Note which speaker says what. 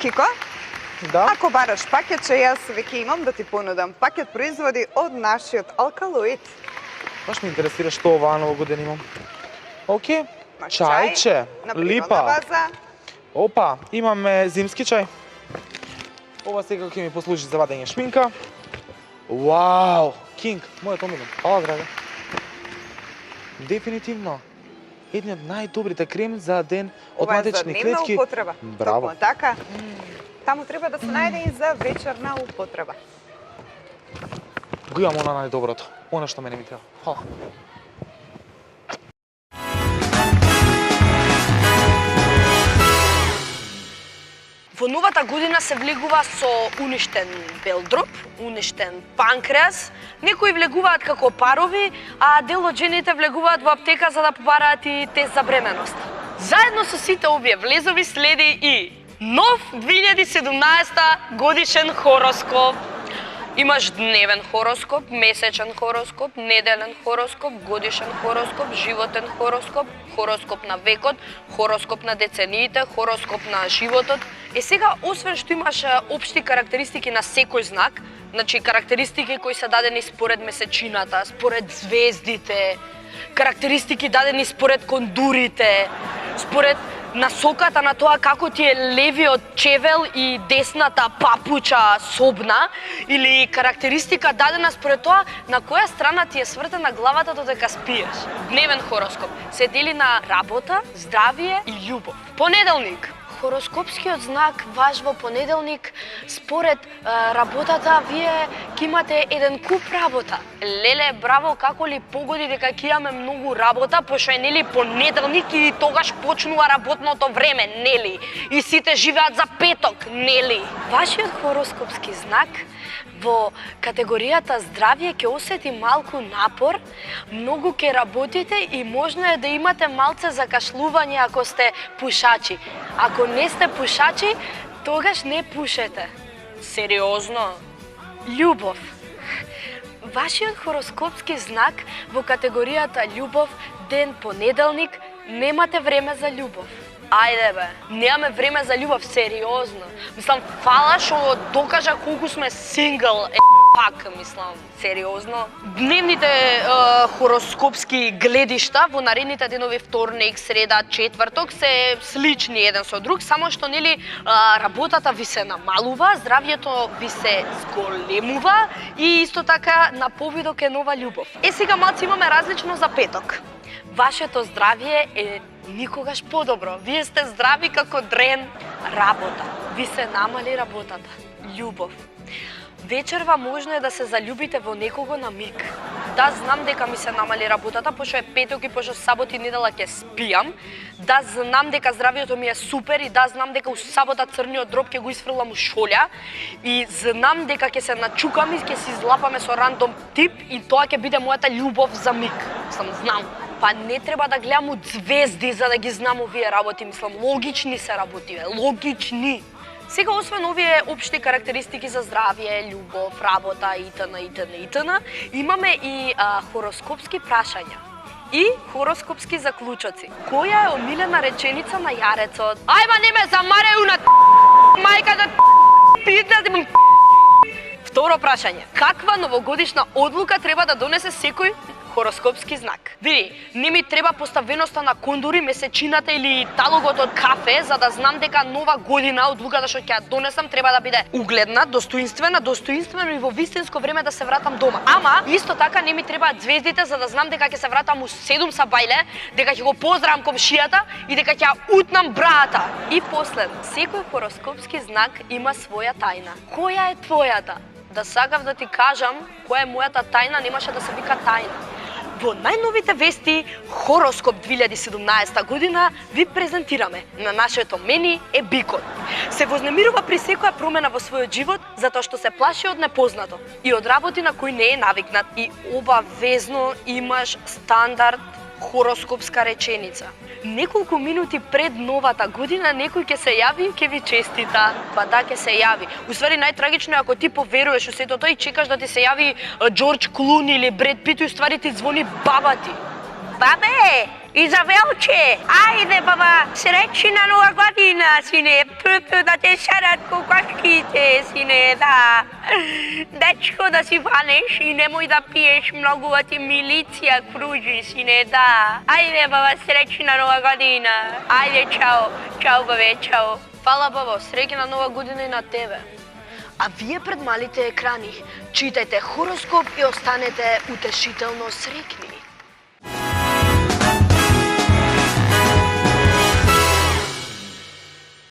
Speaker 1: Чико,
Speaker 2: Да?
Speaker 1: ако бараш пакетче, јас веќе имам да ти понудам пакет производи од нашиот алкалоид.
Speaker 2: Баш ме интересира што оваа новогодина имам. Океј,
Speaker 1: Имаш
Speaker 2: чајче,
Speaker 1: на природна
Speaker 2: липа.
Speaker 1: база.
Speaker 2: Опа, имаме зимски чај. Ова секако ќе ми послужи за вадење шминка. Вау, Кинг, мојот омилен. Ала, драга. Дефинитивно. Едни од најдобрите крем за ден од
Speaker 1: Ова е за
Speaker 2: матечни
Speaker 1: дневна
Speaker 2: клетки.
Speaker 1: употреба.
Speaker 2: Браво.
Speaker 1: Токму така. Таму треба да се најде и за вечерна употреба.
Speaker 2: Го имам она најдоброто. Она што мене ми треба. Хала.
Speaker 3: Во новата година се влегува со уништен белдроб, уништен панкреас, некои влегуваат како парови, а дел од жените влегуваат во аптека за да побараат и тест за бременост. Заедно со сите овие влезови следи и нов 2017 годишен хороскоп. Имаш дневен хороскоп, месечен хороскоп, неделен хороскоп, годишен хороскоп, животен хороскоп, хороскоп на векот, хороскоп на децениите, хороскоп на животот. Сега, освен што имаш општи карактеристики на секој знак, значи карактеристики кои се дадени според месечината, според звездите, карактеристики дадени според кондурите, според насоката на тоа како ти е левиот чевел и десната папуча собна, или карактеристика дадена според тоа на која страна ти е свртена главата додека спиеш. Дневен хороскоп се дели на работа, здравие и љубов. Понеделник. Хороскопскиот знак ваш во понеделник, според работата, вие ќе имате еден куп работа. Леле, браво, како ли погоди дека ќе имаме многу работа, пошто е нели понеделник и тогаш почнува работното време, нели? И сите живеат за петок, нели? Вашиот хороскопски знак во категоријата здравје ќе осети малку напор, многу ќе работите и можно е да имате малце закашлување ако сте пушачи. Ако не сте пушачи, тогаш не пушете. Сериозно? Љубов. Вашиот хороскопски знак во категоријата љубов, ден понеделник, немате време за љубов. Ајде бе, немаме време за љубов, сериозно. Мислам, фала што докажа колку сме сингл, пак, мислам, сериозно. Дневните хороскопски гледишта во наредните денови вторник, среда, четврток се слични еден со друг, само што нели работата ви се намалува, здравјето ви се зголемува и исто така на повидок е нова љубов. Сега малци имаме различно за петок. Вашето здравје е никогаш подобро. Вие сте здрави како дрен. Работа. Ви се намали работата. Љубов. Вечерва можно е да се заљубите во некого на миг. Да, знам дека ми се намали работата, пошто е петок и пошто сабота и недела ќе спијам. Да, знам дека здравјето ми е супер и да, знам дека у сабота црниот дроб ќе го исфрлам у шолја. И знам дека ќе се начукам и ќе се излапаме со рандом тип и тоа ќе биде мојата љубов за миг. Знам. Па не треба да гледам од звезди за да ги знам овие работи, мислам, логични се работи, логични. Сега, освен овие општи карактеристики за здравје, љубов, работа, итн., имаме и хороскопски прашања и хороскопски заклучоци. Која е омилена реченица на јарецот? Ајма, не ме замарај уна мајка да пидна. Второ прашање. Каква новогодишна одлука треба да донесе секој хороскопски знак? Види, не ми треба поставеноста на кондури, месечината или талогот од кафе, за да знам дека нова година одлуката што ќе ја донесам треба да биде угледна, достоинствено и во вистинско време да се вратам дома. Ама, исто така не ми требаат звездите за да знам дека ќе се вратам у 7 са бајле, дека ќе го поздравам комшијата и дека ќе ја утнам браата. И последно, секој хороскопски знак има своја тајна. Која е твојата? Да сакав да ти кажам која е мојата тајна, немаше да се вика тајна. Во најновите вести Хороскоп 2017 година ви презентираме на нашето мени е бикот. Се вознемирува при секоја промена во својот живот затоа што се плаши од непознато и од работи на кои не е навикнат и обавезно имаш стандард хороскопска реченица. Неколку минути пред новата година некој ќе се јави и ќе ви честита. Па да, ќе се јави. Уствари најтрагично е ако ти поверуваш у сето тоа и чекаш да ти се јави Џорџ Клуни или Бред Пит и уствари ти звони баба ти. Бабе! Изабелче, ајде баба, среќна нова година, сине, да те шарат кокошките, сине, да. Дечко да си фанеш и немој да пиеш многу, а ти милиција кружи, сине, да. Ајде баба, среќна нова година. Ајде, чао, чао бабе, чао. Фала бабо, среќна нова година и на тебе. А вие пред малите екрани читајте хороскоп и останете утешително среќни.